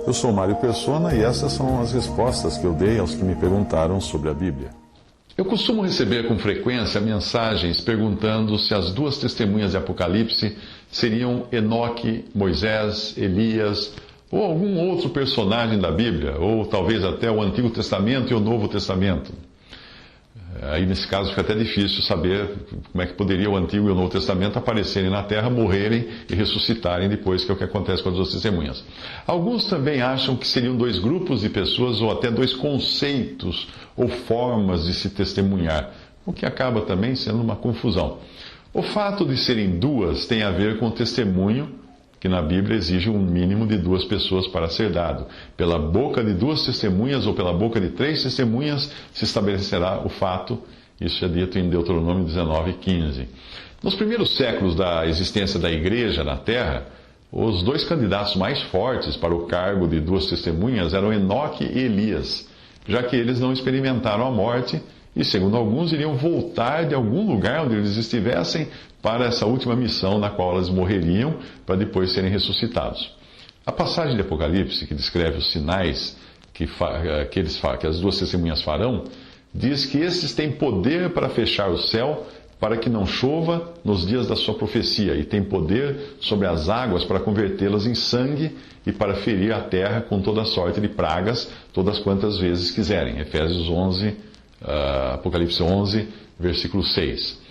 Eu sou Mário Persona e essas são as respostas que eu dei aos que me perguntaram sobre a Bíblia. Eu costumo receber com frequência mensagens perguntando se as duas testemunhas de Apocalipse seriam Enoque, Moisés, Elias ou algum outro personagem da Bíblia, ou talvez até o Antigo Testamento e o Novo Testamento. Aí nesse caso fica até difícil saber como é que poderia o Antigo e o Novo Testamento aparecerem na Terra, morrerem e ressuscitarem depois, que é o que acontece com as duas testemunhas. Alguns também acham que seriam dois grupos de pessoas ou até dois conceitos ou formas de se testemunhar, o que acaba também sendo uma confusão. O fato de serem duas tem a ver com o testemunho, que na Bíblia exige um mínimo de 2 pessoas para ser dado. Pela boca de 2 testemunhas ou pela boca de 3 testemunhas se estabelecerá o fato. Isso é dito em Deuteronômio 19:15. Nos primeiros séculos da existência da igreja na Terra, os 2 candidatos mais fortes para o cargo de 2 testemunhas eram Enoque e Elias, já que eles não experimentaram a morte e, segundo alguns, iriam voltar de algum lugar onde eles estivessem para essa última missão na qual eles morreriam, para depois serem ressuscitados. A passagem de Apocalipse, que descreve os sinais que as 2 testemunhas farão, diz que esses têm poder para fechar o céu, para que não chova nos dias da sua profecia, e têm poder sobre as águas para convertê-las em sangue e para ferir a terra com toda sorte de pragas, todas quantas vezes quiserem. Apocalipse 11, versículo 6.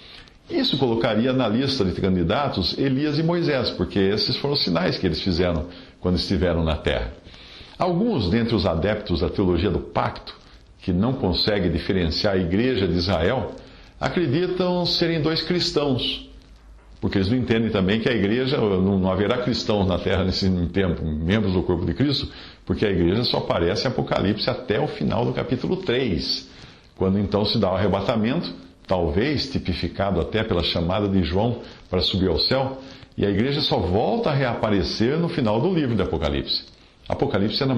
Isso colocaria na lista de candidatos Elias e Moisés, porque esses foram os sinais que eles fizeram quando estiveram na terra. Alguns dentre os adeptos da teologia do pacto, que não conseguem diferenciar a igreja de Israel, acreditam serem 2 cristãos, porque eles não entendem também que a igreja, não haverá cristãos na terra nesse tempo, membros do corpo de Cristo, porque a igreja só aparece em Apocalipse até o final do capítulo 3, quando então se dá o arrebatamento, talvez tipificado até pela chamada de João para subir ao céu, e a igreja só volta a reaparecer no final do livro de Apocalipse. Apocalipse é na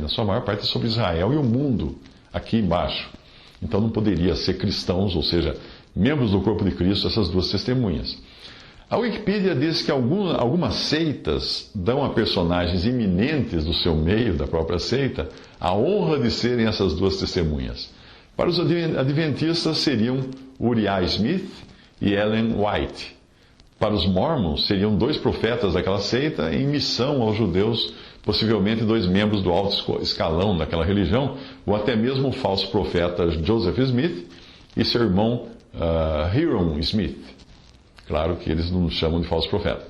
sua maior parte é sobre Israel e o mundo, aqui embaixo. Então não poderia ser cristãos, ou seja, membros do corpo de Cristo, essas 2 testemunhas. A Wikipedia diz que algumas seitas dão a personagens iminentes do seu meio, da própria seita, a honra de serem essas 2 testemunhas. Para os adventistas seriam Uriah Smith e Ellen White. Para os mormons seriam 2 profetas daquela seita em missão aos judeus, possivelmente 2 membros do alto escalão daquela religião, ou até mesmo o falso profeta Joseph Smith e seu irmão Hyrum Smith. Claro que eles não chamam de falso profeta.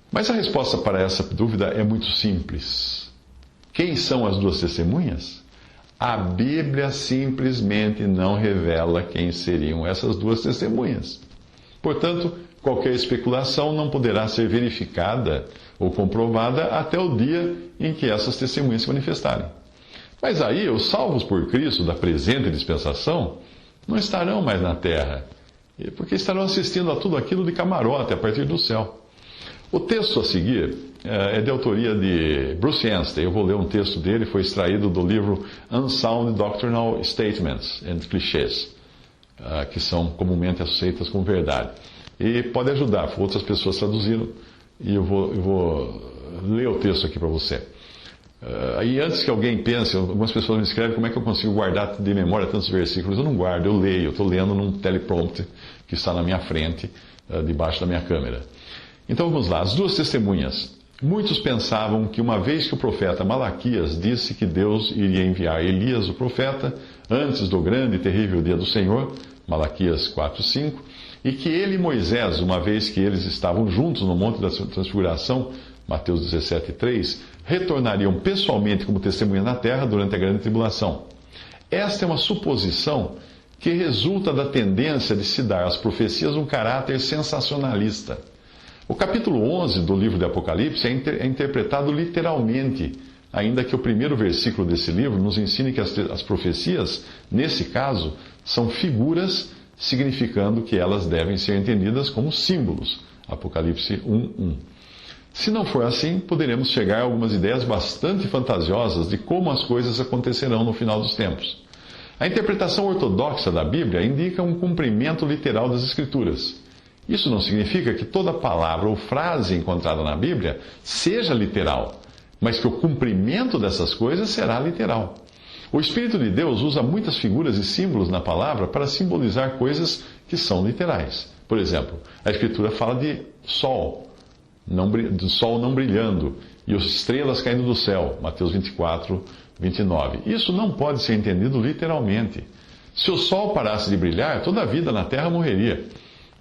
Mas a resposta para essa dúvida é muito simples. Quem são as 2 testemunhas? A Bíblia simplesmente não revela quem seriam essas 2 testemunhas. Portanto, qualquer especulação não poderá ser verificada ou comprovada até o dia em que essas testemunhas se manifestarem. Mas aí, os salvos por Cristo da presente dispensação não estarão mais na terra, porque estarão assistindo a tudo aquilo de camarote a partir do céu. O texto a seguir é de autoria de Bruce Anstey. Eu vou ler um texto dele, foi extraído do livro Unsound Doctrinal Statements and Clichés, que são comumente aceitas como verdade. E pode ajudar, outras pessoas traduziram, e eu vou ler o texto aqui para você. Aí antes que alguém pense, algumas pessoas me escrevem como é que eu consigo guardar de memória tantos versículos. Eu não guardo, eu leio, eu estou lendo num teleprompter que está na minha frente, debaixo da minha câmera. Então vamos lá, as 2 testemunhas. Muitos pensavam que uma vez que o profeta Malaquias disse que Deus iria enviar Elias, o profeta, antes do grande e terrível dia do Senhor, Malaquias 4:5, e que ele e Moisés, uma vez que eles estavam juntos no Monte da Transfiguração, Mateus 17:3, retornariam pessoalmente como testemunha na terra durante a grande tribulação. Esta é uma suposição que resulta da tendência de se dar às profecias um caráter sensacionalista. O capítulo 11 do livro de Apocalipse é interpretado literalmente, ainda que o primeiro versículo desse livro nos ensine que as profecias, nesse caso, são figuras, significando que elas devem ser entendidas como símbolos. Apocalipse 1:1. Se não for assim, poderemos chegar a algumas ideias bastante fantasiosas de como as coisas acontecerão no final dos tempos. A interpretação ortodoxa da Bíblia indica um cumprimento literal das Escrituras. Isso não significa que toda palavra ou frase encontrada na Bíblia seja literal, mas que o cumprimento dessas coisas será literal. O Espírito de Deus usa muitas figuras e símbolos na palavra para simbolizar coisas que são literais. Por exemplo, a Escritura fala de sol, do sol não brilhando, e as estrelas caindo do céu, Mateus 24, 29. Isso não pode ser entendido literalmente. Se o sol parasse de brilhar, toda a vida na Terra morreria.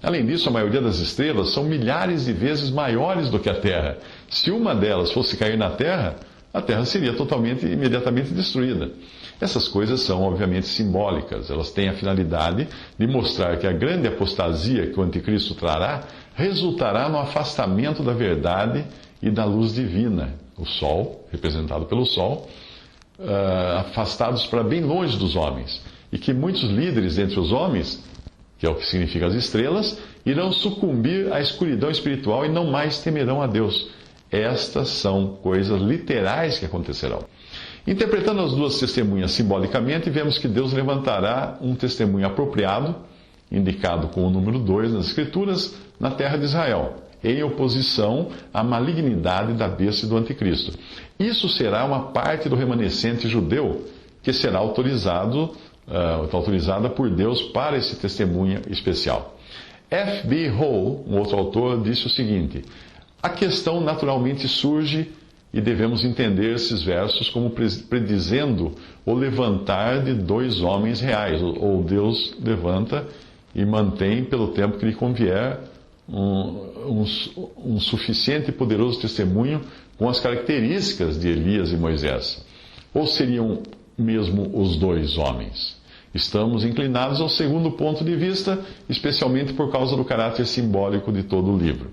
Além disso, a maioria das estrelas são milhares de vezes maiores do que a Terra. Se uma delas fosse cair na Terra, a Terra seria imediatamente destruída. Essas coisas são, obviamente, simbólicas. Elas têm a finalidade de mostrar que a grande apostasia que o anticristo trará resultará no afastamento da verdade e da luz divina. O Sol, representado pelo Sol, afastados para bem longe dos homens. E que muitos líderes entre os homens, que é o que significa as estrelas, irão sucumbir à escuridão espiritual e não mais temerão a Deus. Estas são coisas literais que acontecerão. Interpretando as duas testemunhas simbolicamente, vemos que Deus levantará um testemunho apropriado, indicado com o número 2 nas Escrituras, na terra de Israel, em oposição à malignidade da besta e do anticristo. Isso será uma parte do remanescente judeu que será autorizada por Deus para esse testemunho especial. F.B. Hall, um outro autor, disse o seguinte: a questão naturalmente surge e devemos entender esses versos como predizendo o levantar de dois homens reais, ou Deus levanta e mantém pelo tempo que lhe convier um suficiente e poderoso testemunho com as características de Elias e Moisés. Ou seriam mesmo os dois homens? Estamos inclinados ao segundo ponto de vista, especialmente por causa do caráter simbólico de todo o livro.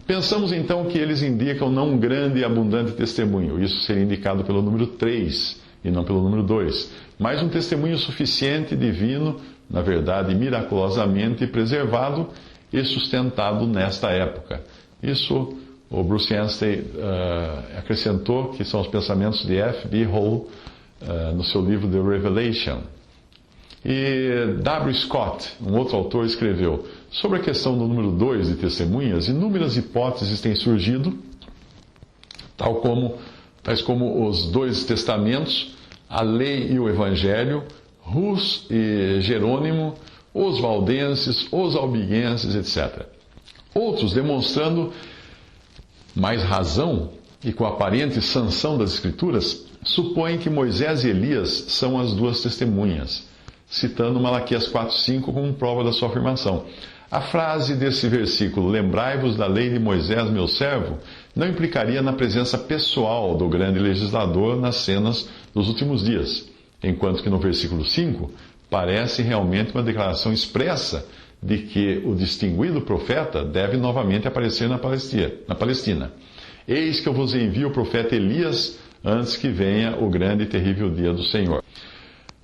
Pensamos então que eles indicam não um grande e abundante testemunho, isso seria indicado pelo número 3 e não pelo número 2, mas um testemunho suficiente divino, na verdade miraculosamente preservado e sustentado nesta época. Isso o Bruce Anstey acrescentou, que são os pensamentos de F.B. Hall no seu livro The Revelation. E W. Scott, um outro autor, escreveu: sobre a questão do número 2 de testemunhas, inúmeras hipóteses têm surgido, tais como os dois testamentos, a lei e o evangelho, Rus e Jerônimo, os valdenses, os albiguenses, etc. Outros, demonstrando mais razão e com aparente sanção das Escrituras, supõem que Moisés e Elias são as duas testemunhas, citando Malaquias 4:5 como prova da sua afirmação. A frase desse versículo, lembrai-vos da lei de Moisés, meu servo, não implicaria na presença pessoal do grande legislador nas cenas dos últimos dias, enquanto que no versículo 5 parece realmente uma declaração expressa de que o distinguido profeta deve novamente aparecer na Palestina. Eis que eu vos envio o profeta Elias antes que venha o grande e terrível dia do Senhor.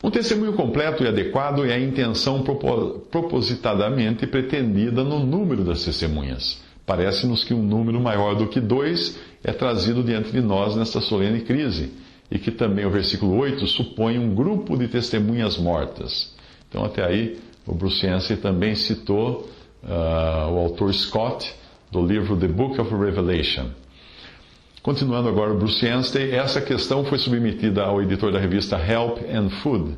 Um testemunho completo e adequado é a intenção propositadamente pretendida no número das testemunhas. Parece-nos que um número maior do que 2 é trazido diante de nós nesta solene crise, e que também o versículo 8 supõe um grupo de testemunhas mortas. Então, até aí, o Bruce Anstey também citou o autor Scott, do livro The Book of Revelation. Continuando agora o Bruce Anstey, essa questão foi submetida ao editor da revista Help and Food,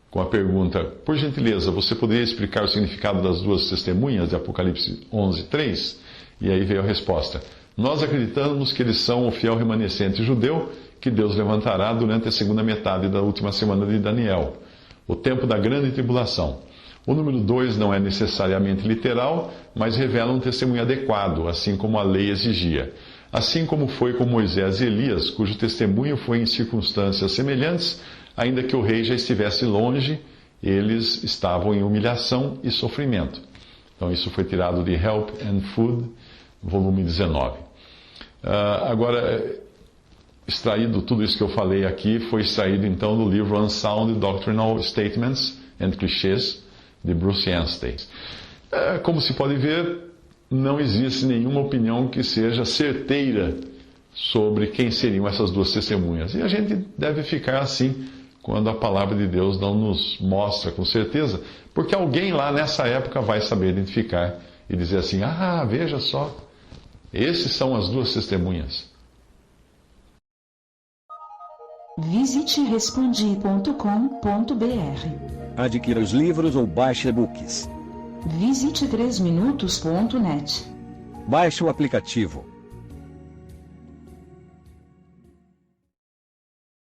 com a pergunta: por gentileza, você poderia explicar o significado das duas testemunhas de Apocalipse 11:3? E aí veio a resposta: nós acreditamos que eles são o fiel remanescente judeu que Deus levantará durante a segunda metade da última semana de Daniel, o tempo da grande tribulação. O número 2 não é necessariamente literal, mas revela um testemunho adequado, assim como a lei exigia. Assim como foi com Moisés e Elias, cujo testemunho foi em circunstâncias semelhantes, ainda que o rei já estivesse longe, eles estavam em humilhação e sofrimento. Então, isso foi tirado de Help and Food, volume 19. Agora, extraído tudo isso que eu falei aqui, foi extraído então do livro Unsound Doctrinal Statements and Clichés, de Bruce Anstey. Como se pode ver, não existe nenhuma opinião que seja certeira sobre quem seriam essas duas testemunhas. E a gente deve ficar assim quando a palavra de Deus não nos mostra com certeza, porque alguém lá nessa época vai saber identificar e dizer assim: ah, veja só, esses são as duas testemunhas. Visite respondi.com.br. Adquira os livros ou baixe e-books. Visite 3minutos.net. Baixe o aplicativo.